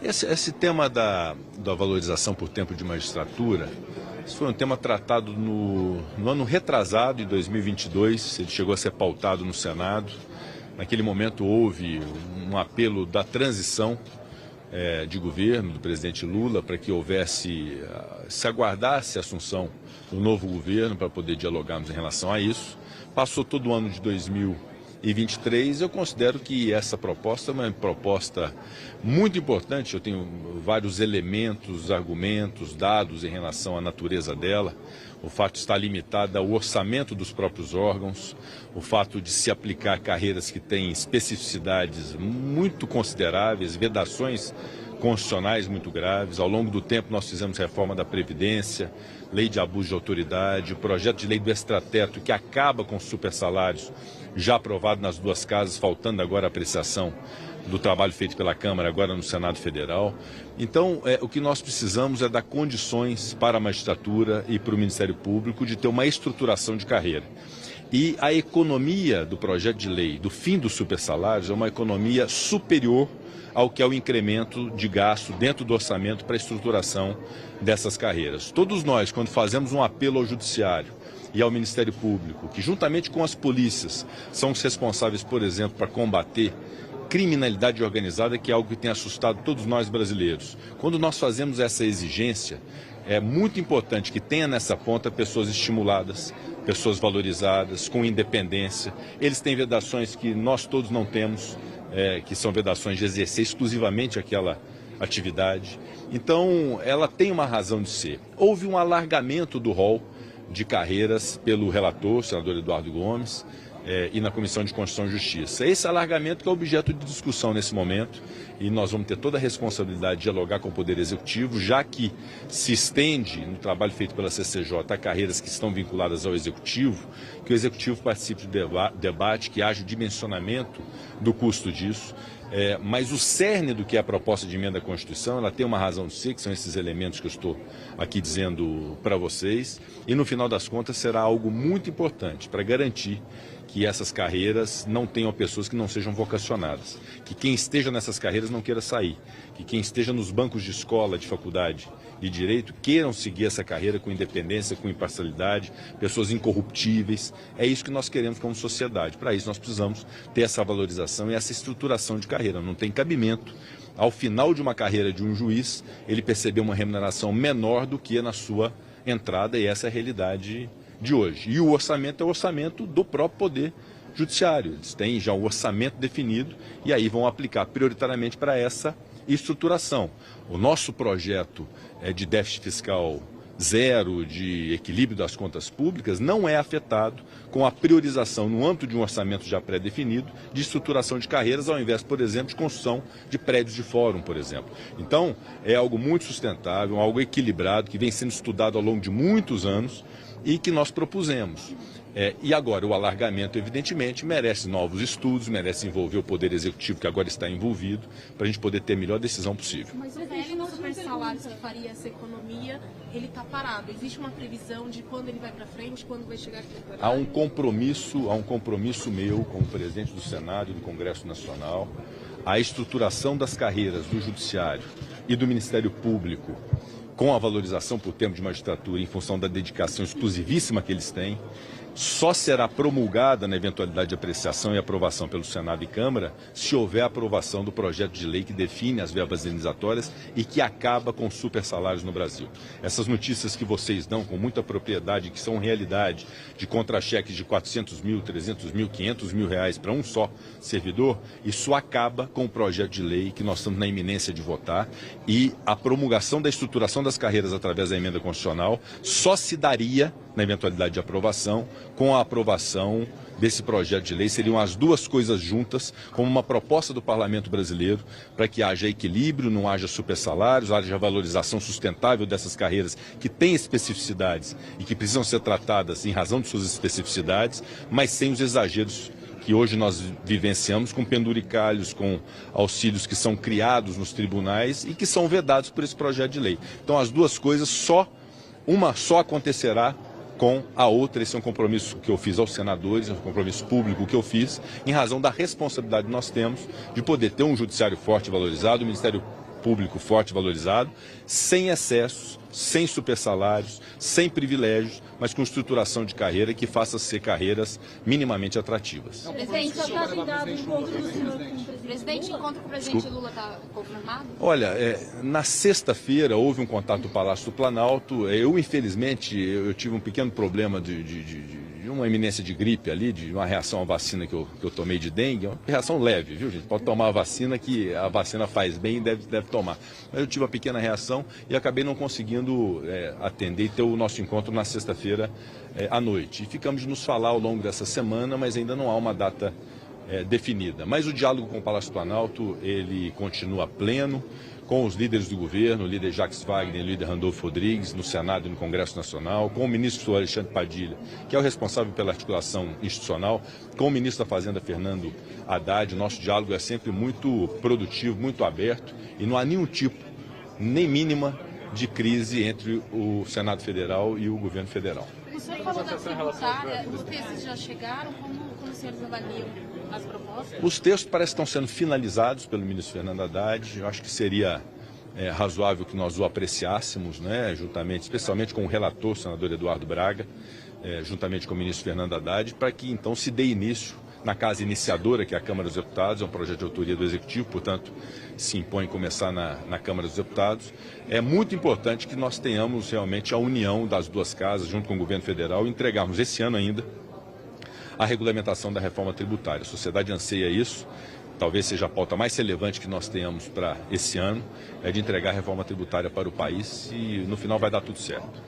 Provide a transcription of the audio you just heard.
Esse tema da valorização por tempo de magistratura, isso foi um tema tratado no ano retrasado, em 2022, ele chegou a ser pautado no Senado. Naquele momento houve um apelo da transição de governo do presidente Lula para que se aguardasse a assunção do novo governo para poder dialogarmos em relação a isso. Passou todo o ano de 2023, eu considero que essa proposta é uma proposta muito importante. Eu tenho vários elementos, argumentos, dados em relação à natureza dela. O fato de estar limitada ao orçamento dos próprios órgãos, o fato de se aplicar carreiras que têm especificidades muito consideráveis, vedações constitucionais muito graves. Ao longo do tempo nós fizemos reforma da Previdência, lei de abuso de autoridade, o projeto de lei do extrateto que acaba com os supersalários, já aprovado nas duas casas, faltando agora a apreciação do trabalho feito pela Câmara, agora no Senado Federal. Então, o que nós precisamos é dar condições para a magistratura e para o Ministério Público de ter uma estruturação de carreira. E a economia do projeto de lei do fim dos supersalários é uma economia superior ao que é o incremento de gasto dentro do orçamento para a estruturação dessas carreiras. Todos nós, quando fazemos um apelo ao Judiciário e ao Ministério Público, que juntamente com as polícias são os responsáveis, por exemplo, para combater criminalidade organizada, que é algo que tem assustado todos nós brasileiros. Quando nós fazemos essa exigência, é muito importante que tenha nessa ponta pessoas estimuladas, pessoas valorizadas, com independência. Eles têm vedações que nós todos não temos, que são vedações de exercer exclusivamente aquela atividade. Então, ela tem uma razão de ser. Houve um alargamento do rol de carreiras pelo relator, o senador Eduardo Gomes, e na Comissão de Constituição e Justiça. Esse alargamento que é objeto de discussão nesse momento, e nós vamos ter toda a responsabilidade de dialogar com o Poder Executivo, já que se estende no trabalho feito pela CCJ a carreiras que estão vinculadas ao Executivo, que o Executivo participe do debate, que haja o dimensionamento do custo disso. Mas o cerne do que é a proposta de emenda à Constituição, ela tem uma razão de ser, que são esses elementos que eu estou aqui dizendo para vocês, e no final das contas será algo muito importante para garantir que essas carreiras não tenham pessoas que não sejam vocacionadas, que quem esteja nessas carreiras não queira sair, que quem esteja nos bancos de escola, de faculdade de direito, queiram seguir essa carreira com independência, com imparcialidade, pessoas incorruptíveis. É isso que nós queremos como sociedade. Para isso nós precisamos ter essa valorização e essa estruturação de carreira. Não tem cabimento, ao final de uma carreira de um juiz, ele perceber uma remuneração menor do que na sua entrada, e essa é a realidade de hoje. E o orçamento é o orçamento do próprio Poder Judiciário. Eles têm já um orçamento definido e aí vão aplicar prioritariamente para essa estruturação. O nosso projeto de déficit fiscal zero, de equilíbrio das contas públicas, não é afetado com a priorização no âmbito de um orçamento já pré-definido de estruturação de carreiras, ao invés, por exemplo, de construção de prédios de fórum, por exemplo. Então, é algo muito sustentável, algo equilibrado, que vem sendo estudado ao longo de muitos anos e que nós propusemos. E agora o alargamento, evidentemente, merece novos estudos, merece envolver o Poder Executivo, que agora está envolvido, para a gente poder ter a melhor decisão possível. Mas o PL nos supersalários que faria essa economia, ele está parado. Existe uma previsão de quando ele vai para frente, quando vai chegar aqui? Há um compromisso meu como presidente do Senado e do Congresso Nacional, a estruturação das carreiras do Judiciário e do Ministério Público, com a valorização por tempo de magistratura em função da dedicação exclusivíssima que eles têm, só será promulgada na eventualidade de apreciação e aprovação pelo Senado e Câmara se houver aprovação do projeto de lei que define as verbas indenizatórias e que acaba com os supersalários no Brasil. Essas notícias que vocês dão com muita propriedade, que são realidade, de contra-cheques de 400 mil, 300 mil, 500 mil reais para um só servidor, isso acaba com o projeto de lei que nós estamos na iminência de votar, e a promulgação da estruturação das carreiras através da emenda constitucional só se daria, na eventualidade de aprovação, com a aprovação desse projeto de lei. Seriam as duas coisas juntas, como uma proposta do Parlamento brasileiro, para que haja equilíbrio, não haja supersalários, haja valorização sustentável dessas carreiras que têm especificidades e que precisam ser tratadas em razão de suas especificidades, mas sem os exageros que hoje nós vivenciamos, com penduricalhos, com auxílios que são criados nos tribunais e que são vedados por esse projeto de lei. Então as duas coisas, uma só acontecerá com a outra. Esse é um compromisso que eu fiz aos senadores, é um compromisso público que eu fiz, em razão da responsabilidade que nós temos de poder ter um judiciário forte e valorizado, o Ministério público forte e valorizado, sem excessos, sem supersalários, sem privilégios, mas com estruturação de carreira que faça ser carreiras minimamente atrativas. Presidente, já está agendado o encontro do senhor com o presidente? O encontro com o presidente Lula está confirmado? Olha, na sexta-feira houve um contato do Palácio do Planalto. Eu, infelizmente, eu tive um pequeno problema de uma iminência de gripe ali, de uma reação à vacina que eu tomei de dengue. É uma reação leve, viu, gente? Pode tomar a vacina, que a vacina faz bem e deve tomar. Mas eu tive uma pequena reação e acabei não conseguindo atender e ter o nosso encontro na sexta-feira à noite. E ficamos de nos falar ao longo dessa semana, mas ainda não há uma data definida. Mas o diálogo com o Palácio do Planalto, ele continua pleno, com os líderes do governo, o líder Jacques Wagner, o líder Randolfo Rodrigues, no Senado e no Congresso Nacional, com o ministro Alexandre Padilha, que é o responsável pela articulação institucional, com o ministro da Fazenda, Fernando Haddad. O nosso diálogo é sempre muito produtivo, muito aberto, e não há nenhum tipo, nem mínima, de crise entre o Senado Federal e o governo federal. O senhor falou da tributária, os textos já chegaram, como os senhores avaliam as propostas? Os textos parecem que estão sendo finalizados pelo ministro Fernando Haddad. Eu acho que seria razoável que nós o apreciássemos, né, juntamente, especialmente com o relator, o senador Eduardo Braga, juntamente com o ministro Fernando Haddad, para que então se dê início na casa iniciadora, que é a Câmara dos Deputados. É um projeto de autoria do Executivo, portanto, se impõe começar na Câmara dos Deputados. É muito importante que nós tenhamos realmente a união das duas casas, junto com o governo federal, e entregarmos esse ano ainda a regulamentação da reforma tributária. A sociedade anseia isso. Talvez seja a pauta mais relevante que nós tenhamos para esse ano, de entregar a reforma tributária para o país, e no final vai dar tudo certo.